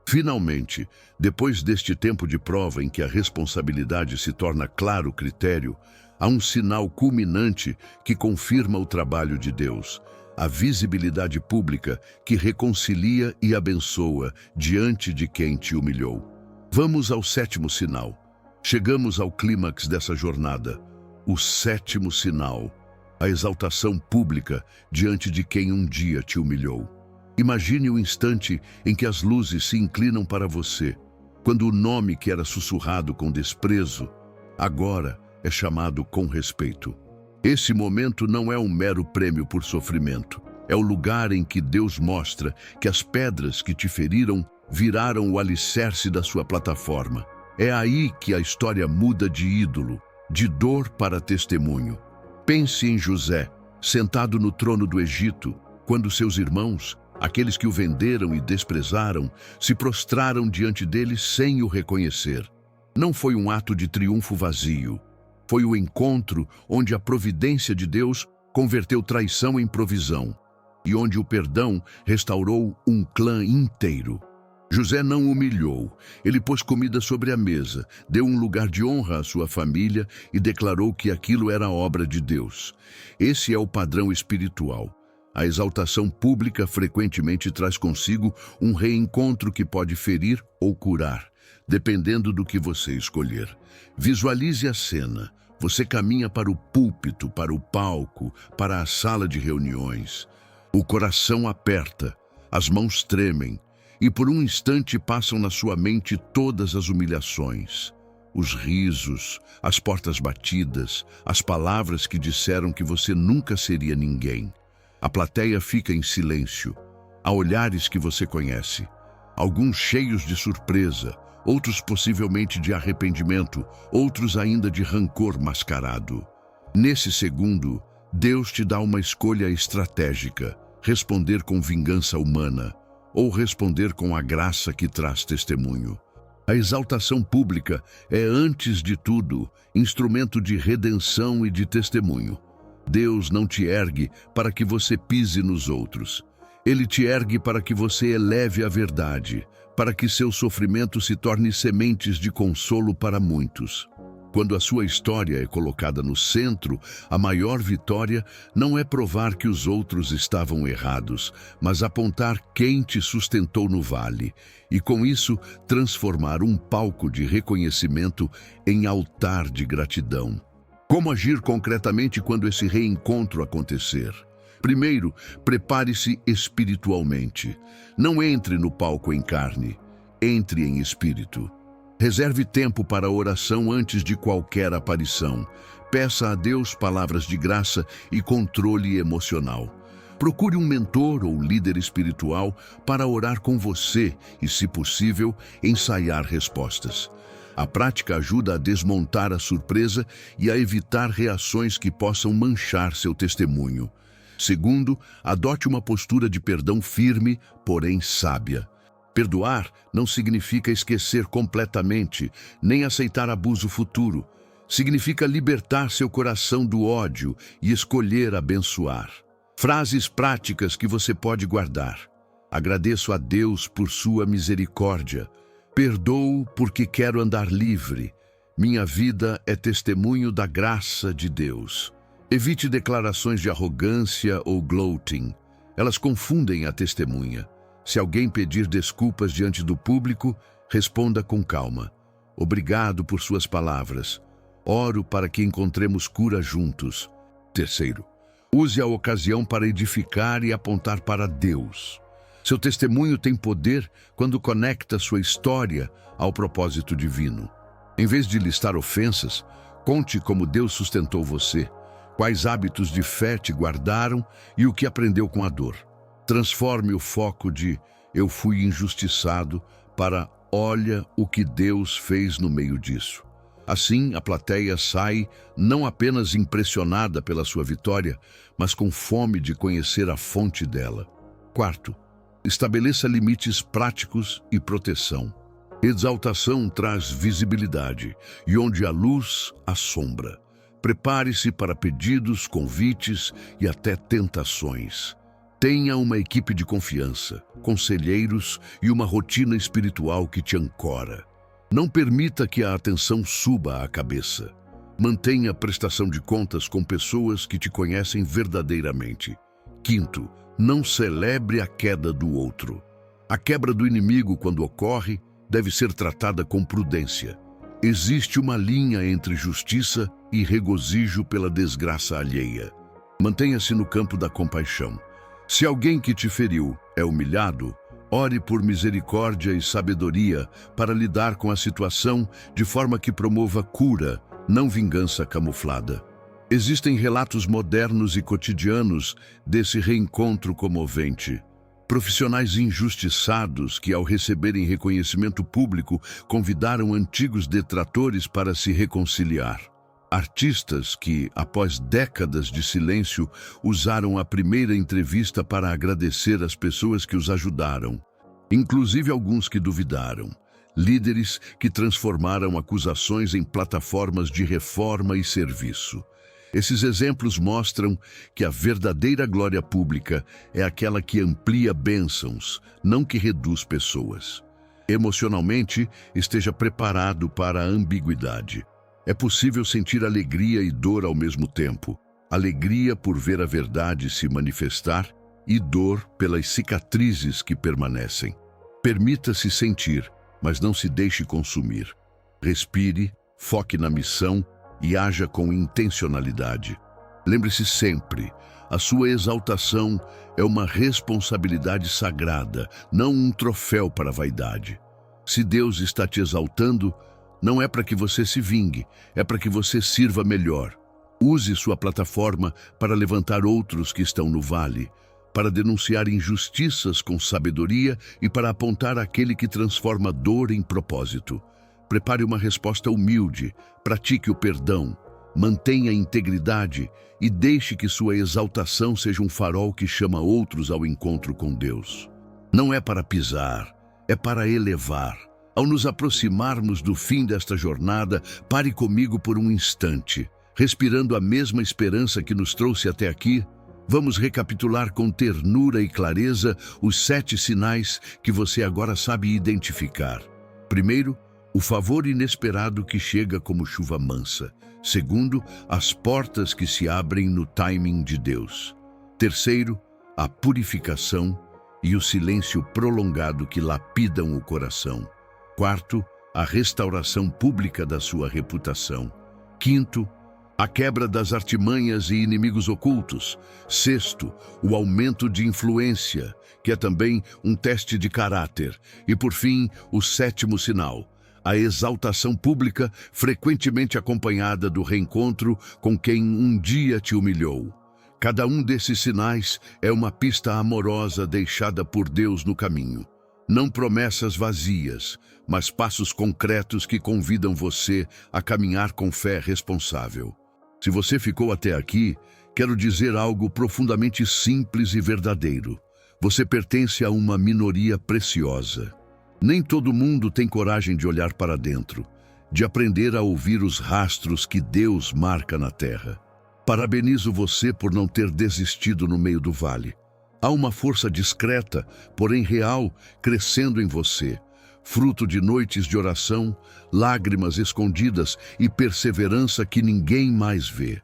Finalmente, depois deste tempo de prova em que a responsabilidade se torna claro critério, há um sinal culminante que confirma o trabalho de Deus: a visibilidade pública que reconcilia e abençoa diante de quem te humilhou. Vamos ao sétimo sinal. Chegamos ao clímax dessa jornada. O sétimo sinal: a exaltação pública diante de quem um dia te humilhou. Imagine o instante em que as luzes se inclinam para você, quando o nome que era sussurrado com desprezo, agora é chamado com respeito. Esse momento não é um mero prêmio por sofrimento. É o lugar em que Deus mostra que as pedras que te feriram viraram o alicerce da sua plataforma. É aí que a história muda de ídolo, de dor para testemunho. Pense em José, sentado no trono do Egito, quando seus irmãos, aqueles que o venderam e desprezaram, se prostraram diante dele sem o reconhecer. Não foi um ato de triunfo vazio. Foi o encontro onde a providência de Deus converteu traição em provisão e onde o perdão restaurou um clã inteiro. José não humilhou, ele pôs comida sobre a mesa, deu um lugar de honra à sua família e declarou que aquilo era obra de Deus. Esse é o padrão espiritual. A exaltação pública frequentemente traz consigo um reencontro que pode ferir ou curar, dependendo do que você escolher. Visualize a cena. Você caminha para o púlpito, para o palco, para a sala de reuniões. O coração aperta, as mãos tremem, e por um instante passam na sua mente todas as humilhações, os risos, as portas batidas, as palavras que disseram que você nunca seria ninguém. A plateia fica em silêncio. Há olhares que você conhece, alguns cheios de surpresa, outros possivelmente de arrependimento, outros ainda de rancor mascarado. Nesse segundo, Deus te dá uma escolha estratégica: responder com vingança humana ou responder com a graça que traz testemunho. A exaltação pública é, antes de tudo, instrumento de redenção e de testemunho. Deus não te ergue para que você pise nos outros. Ele te ergue para que você eleve a verdade, para que seu sofrimento se torne sementes de consolo para muitos. Quando a sua história é colocada no centro, a maior vitória não é provar que os outros estavam errados, mas apontar quem te sustentou no vale, e com isso transformar um palco de reconhecimento em altar de gratidão. Como agir concretamente quando esse reencontro acontecer? Primeiro, prepare-se espiritualmente. Não entre no palco em carne, entre em espírito. Reserve tempo para a oração antes de qualquer aparição. Peça a Deus palavras de graça e controle emocional. Procure um mentor ou líder espiritual para orar com você e, se possível, ensaiar respostas. A prática ajuda a desmontar a surpresa e a evitar reações que possam manchar seu testemunho. Segundo, adote uma postura de perdão firme, porém sábia. Perdoar não significa esquecer completamente, nem aceitar abuso futuro. Significa libertar seu coração do ódio e escolher abençoar. Frases práticas que você pode guardar. Agradeço a Deus por sua misericórdia. Perdoo porque quero andar livre. Minha vida é testemunho da graça de Deus. Evite declarações de arrogância ou gloating. Elas confundem a testemunha. Se alguém pedir desculpas diante do público, responda com calma. Obrigado por suas palavras. Oro para que encontremos cura juntos. Terceiro, use a ocasião para edificar e apontar para Deus. Seu testemunho tem poder quando conecta sua história ao propósito divino. Em vez de listar ofensas, conte como Deus sustentou você, quais hábitos de fé te guardaram e o que aprendeu com a dor. Transforme o foco de "eu fui injustiçado" para "olha o que Deus fez no meio disso". Assim, a plateia sai não apenas impressionada pela sua vitória, mas com fome de conhecer a fonte dela. Quarto, estabeleça limites práticos e proteção. Exaltação traz visibilidade, e onde há luz, há sombra. Prepare-se para pedidos, convites e até tentações. Tenha uma equipe de confiança, conselheiros e uma rotina espiritual que te ancora. Não permita que a atenção suba à cabeça. Mantenha a prestação de contas com pessoas que te conhecem verdadeiramente. Quinto, não celebre a queda do outro. A quebra do inimigo, quando ocorre, deve ser tratada com prudência. Existe uma linha entre justiça e regozijo pela desgraça alheia. Mantenha-se no campo da compaixão. Se alguém que te feriu é humilhado, ore por misericórdia e sabedoria para lidar com a situação de forma que promova cura, não vingança camuflada. Existem relatos modernos e cotidianos desse reencontro comovente. Profissionais injustiçados que, ao receberem reconhecimento público, convidaram antigos detratores para se reconciliar. Artistas que, após décadas de silêncio, usaram a primeira entrevista para agradecer as pessoas que os ajudaram, inclusive alguns que duvidaram. Líderes que transformaram acusações em plataformas de reforma e serviço. Esses exemplos mostram que a verdadeira glória pública é aquela que amplia bênçãos, não que reduz pessoas. Emocionalmente, esteja preparado para a ambiguidade. É possível sentir alegria e dor ao mesmo tempo. Alegria por ver a verdade se manifestar e dor pelas cicatrizes que permanecem. Permita-se sentir, mas não se deixe consumir. Respire, foque na missão e haja com intencionalidade. Lembre-se sempre, a sua exaltação é uma responsabilidade sagrada, não um troféu para a vaidade. Se Deus está te exaltando, não é para que você se vingue, é para que você sirva melhor. Use sua plataforma para levantar outros que estão no vale, para denunciar injustiças com sabedoria e para apontar aquele que transforma dor em propósito. Prepare uma resposta humilde, pratique o perdão, mantenha a integridade e deixe que sua exaltação seja um farol que chama outros ao encontro com Deus. Não é para pisar, é para elevar. Ao nos aproximarmos do fim desta jornada, pare comigo por um instante. Respirando a mesma esperança que nos trouxe até aqui, vamos recapitular com ternura e clareza os 7 sinais que você agora sabe identificar. Primeiro, o favor inesperado que chega como chuva mansa. Segundo, as portas que se abrem no timing de Deus. Terceiro, a purificação e o silêncio prolongado que lapidam o coração. Quarto, a restauração pública da sua reputação. Quinto, a quebra das artimanhas e inimigos ocultos. Sexto, o aumento de influência, que é também um teste de caráter. E por fim, o 7º sinal, a exaltação pública, frequentemente acompanhada do reencontro com quem um dia te humilhou. Cada um desses sinais é uma pista amorosa deixada por Deus no caminho. Não promessas vazias, mas passos concretos que convidam você a caminhar com fé responsável. Se você ficou até aqui, quero dizer algo profundamente simples e verdadeiro. Você pertence a uma minoria preciosa. Nem todo mundo tem coragem de olhar para dentro, de aprender a ouvir os rastros que Deus marca na terra. Parabenizo você por não ter desistido no meio do vale. Há uma força discreta, porém real, crescendo em você, fruto de noites de oração, lágrimas escondidas e perseverança que ninguém mais vê.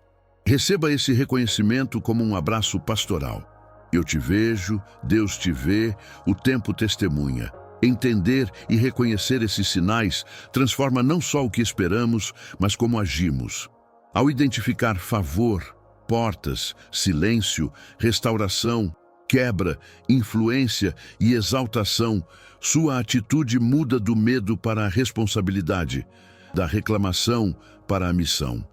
Receba esse reconhecimento como um abraço pastoral. Eu te vejo, Deus te vê, o tempo testemunha. Entender e reconhecer esses sinais transforma não só o que esperamos, mas como agimos. Ao identificar favor, portas, silêncio, restauração, quebra, influência e exaltação, sua atitude muda do medo para a responsabilidade, da reclamação para a missão.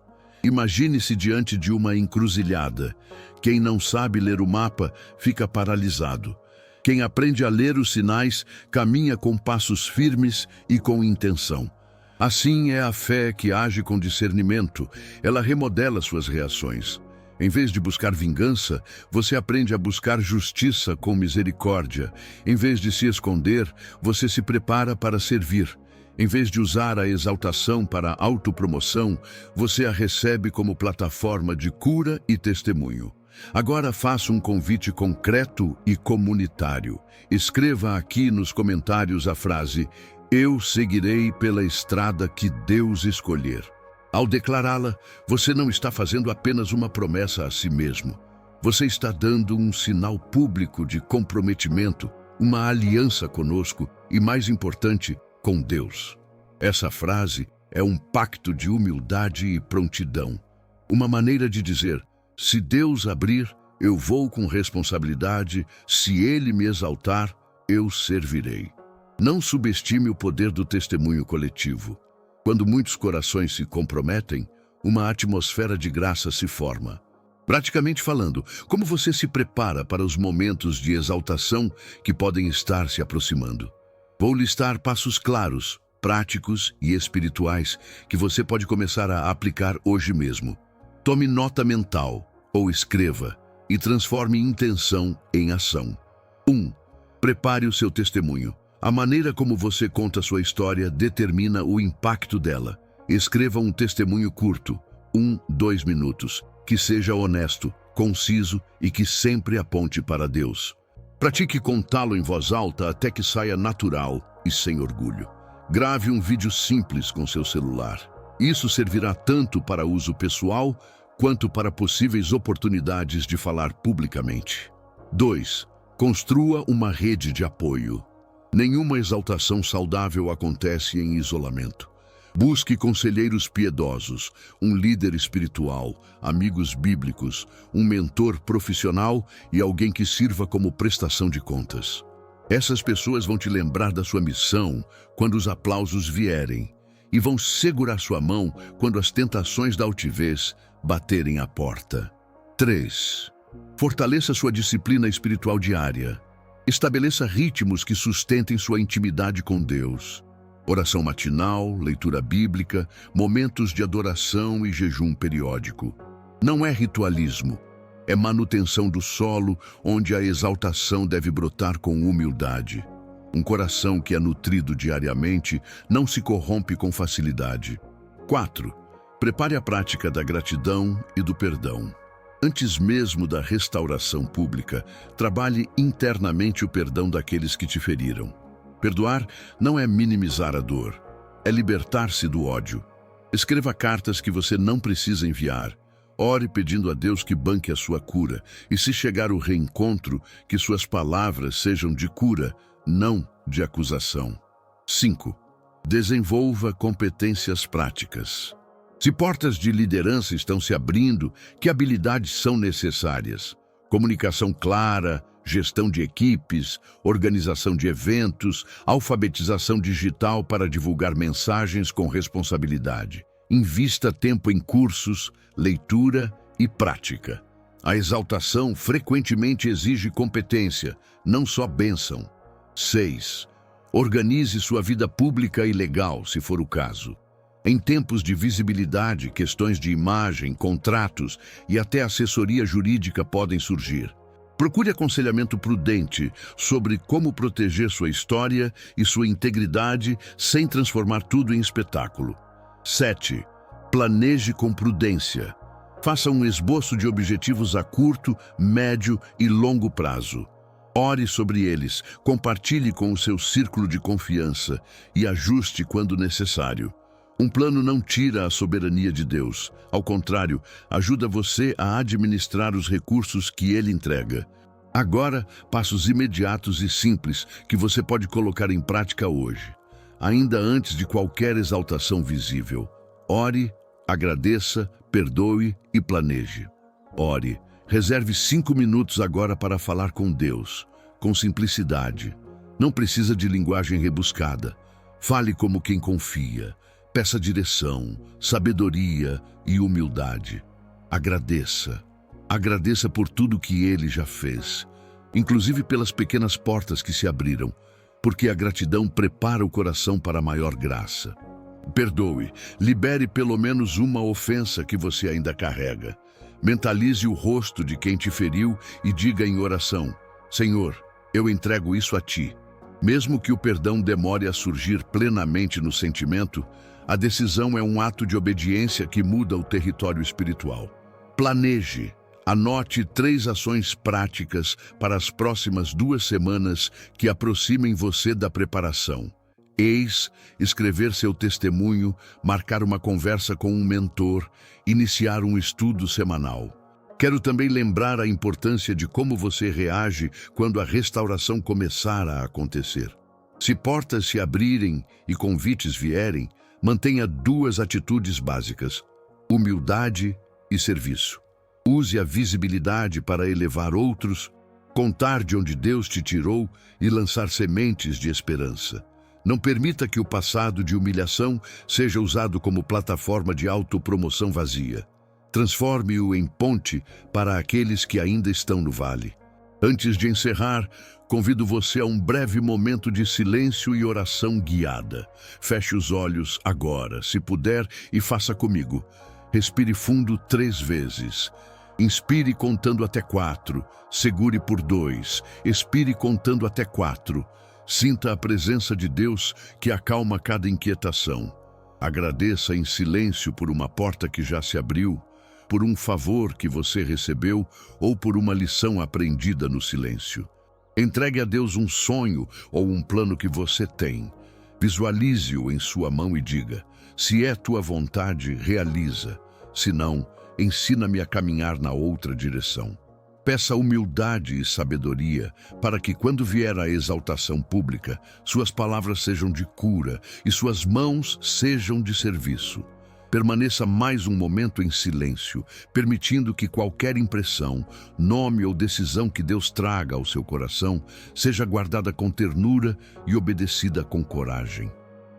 Imagine-se diante de uma encruzilhada. Quem não sabe ler o mapa fica paralisado. Quem aprende a ler os sinais caminha com passos firmes e com intenção. Assim é a fé que age com discernimento. Ela remodela suas reações. Em vez de buscar vingança, você aprende a buscar justiça com misericórdia. Em vez de se esconder, você se prepara para servir. Em vez de usar a exaltação para a autopromoção, você a recebe como plataforma de cura e testemunho. Agora faça um convite concreto e comunitário. Escreva aqui nos comentários a frase: "Eu seguirei pela estrada que Deus escolher". Ao declará-la, você não está fazendo apenas uma promessa a si mesmo. Você está dando um sinal público de comprometimento, uma aliança conosco e, mais importante, com Deus. Essa frase é um pacto de humildade e prontidão. Uma maneira de dizer: se Deus abrir, eu vou com responsabilidade, se Ele me exaltar, eu servirei. Não subestime o poder do testemunho coletivo. Quando muitos corações se comprometem, uma atmosfera de graça se forma. Praticamente falando, como você se prepara para os momentos de exaltação que podem estar se aproximando? Vou listar passos claros, práticos e espirituais que você pode começar a aplicar hoje mesmo. Tome nota mental ou escreva e transforme intenção em ação. 1. Prepare o seu testemunho. A maneira como você conta sua história determina o impacto dela. Escreva um testemunho curto, 2 minutos, que seja honesto, conciso e que sempre aponte para Deus. Pratique contá-lo em voz alta até que saia natural e sem orgulho. Grave um vídeo simples com seu celular. Isso servirá tanto para uso pessoal quanto para possíveis oportunidades de falar publicamente. 2. Construa uma rede de apoio. Nenhuma exaltação saudável acontece em isolamento. Busque conselheiros piedosos, um líder espiritual, amigos bíblicos, um mentor profissional e alguém que sirva como prestação de contas. Essas pessoas vão te lembrar da sua missão quando os aplausos vierem e vão segurar sua mão quando as tentações da altivez baterem à porta. 3. Fortaleça sua disciplina espiritual diária. Estabeleça ritmos que sustentem sua intimidade com Deus. Oração matinal, leitura bíblica, momentos de adoração e jejum periódico. Não é ritualismo, é manutenção do solo onde a exaltação deve brotar com humildade. Um coração que é nutrido diariamente não se corrompe com facilidade. 4. Prepare a prática da gratidão e do perdão. Antes mesmo da restauração pública, trabalhe internamente o perdão daqueles que te feriram. Perdoar não é minimizar a dor, é libertar-se do ódio. Escreva cartas que você não precisa enviar. Ore pedindo a Deus que banque a sua cura. E se chegar o reencontro, que suas palavras sejam de cura, não de acusação. 5. Desenvolva competências práticas. Se portas de liderança estão se abrindo, que habilidades são necessárias? Comunicação clara, gestão de equipes, organização de eventos, alfabetização digital para divulgar mensagens com responsabilidade. Invista tempo em cursos, leitura e prática. A exaltação frequentemente exige competência, não só bênção. 6. Organize sua vida pública e legal, se for o caso. Em tempos de visibilidade, questões de imagem, contratos e até assessoria jurídica podem surgir. Procure aconselhamento prudente sobre como proteger sua história e sua integridade sem transformar tudo em espetáculo. 7. Planeje com prudência. Faça um esboço de objetivos a curto, médio e longo prazo. Ore sobre eles, compartilhe com o seu círculo de confiança e ajuste quando necessário. Um plano não tira a soberania de Deus. Ao contrário, ajuda você a administrar os recursos que Ele entrega. Agora, passos imediatos e simples que você pode colocar em prática hoje, ainda antes de qualquer exaltação visível. Ore, agradeça, perdoe e planeje. Ore. Reserve 5 minutos agora para falar com Deus, com simplicidade. Não precisa de linguagem rebuscada. Fale como quem confia. Peça direção, sabedoria e humildade. Agradeça. Agradeça por tudo que Ele já fez, inclusive pelas pequenas portas que se abriram, porque a gratidão prepara o coração para a maior graça. Perdoe. Libere pelo menos uma ofensa que você ainda carrega. Mentalize o rosto de quem te feriu e diga em oração: Senhor, eu entrego isso a Ti. Mesmo que o perdão demore a surgir plenamente no sentimento, a decisão é um ato de obediência que muda o território espiritual. Planeje. Anote 3 ações práticas para as próximas 2 semanas que aproximem você da preparação. Eis, escrever seu testemunho, marcar uma conversa com um mentor, iniciar um estudo semanal. Quero também lembrar a importância de como você reage quando a restauração começar a acontecer. Se portas se abrirem e convites vierem, mantenha 2 atitudes básicas: humildade e serviço. Use a visibilidade para elevar outros, contar de onde Deus te tirou e lançar sementes de esperança. Não permita que o passado de humilhação seja usado como plataforma de autopromoção vazia. Transforme-o em ponte para aqueles que ainda estão no vale. Antes de encerrar, convido você a um breve momento de silêncio e oração guiada. Feche os olhos agora, se puder, e faça comigo. Respire fundo 3 vezes. Inspire contando até 4. Segure por 2. Expire contando até 4. Sinta a presença de Deus que acalma cada inquietação. Agradeça em silêncio por uma porta que já se abriu, por um favor que você recebeu ou por uma lição aprendida no silêncio. Entregue a Deus um sonho ou um plano que você tem. Visualize-o em sua mão e diga: se é tua vontade, realiza. Se não, ensina-me a caminhar na outra direção. Peça humildade e sabedoria para que, quando vier a exaltação pública, suas palavras sejam de cura e suas mãos sejam de serviço. Permaneça mais um momento em silêncio, permitindo que qualquer impressão, nome ou decisão que Deus traga ao seu coração seja guardada com ternura e obedecida com coragem.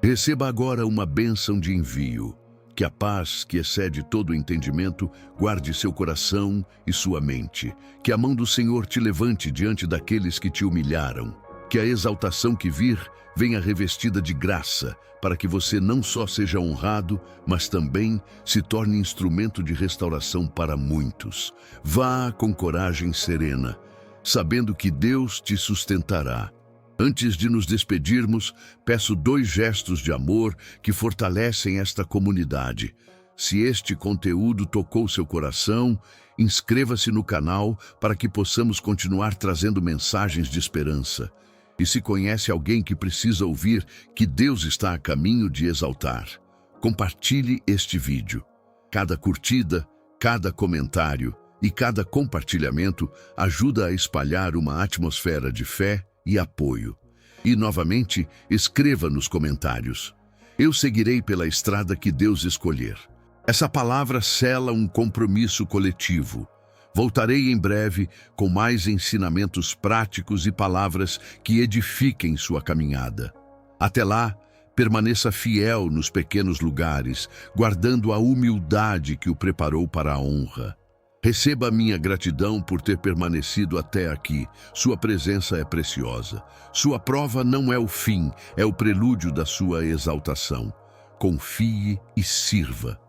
Receba agora uma bênção de envio. Que a paz, que excede todo o entendimento, guarde seu coração e sua mente. Que a mão do Senhor te levante diante daqueles que te humilharam. Que a exaltação que vir venha revestida de graça, para que você não só seja honrado, mas também se torne instrumento de restauração para muitos. Vá com coragem serena, sabendo que Deus te sustentará. Antes de nos despedirmos, peço 2 gestos de amor que fortalecem esta comunidade. Se este conteúdo tocou seu coração, inscreva-se no canal para que possamos continuar trazendo mensagens de esperança. E se conhece alguém que precisa ouvir que Deus está a caminho de exaltar, compartilhe este vídeo. Cada curtida, cada comentário e cada compartilhamento ajuda a espalhar uma atmosfera de fé e apoio. E, novamente, escreva nos comentários: eu seguirei pela estrada que Deus escolher. Essa palavra sela um compromisso coletivo. Voltarei em breve com mais ensinamentos práticos e palavras que edifiquem sua caminhada. Até lá, permaneça fiel nos pequenos lugares, guardando a humildade que o preparou para a honra. Receba a minha gratidão por ter permanecido até aqui. Sua presença é preciosa. Sua prova não é o fim, é o prelúdio da sua exaltação. Confie e sirva.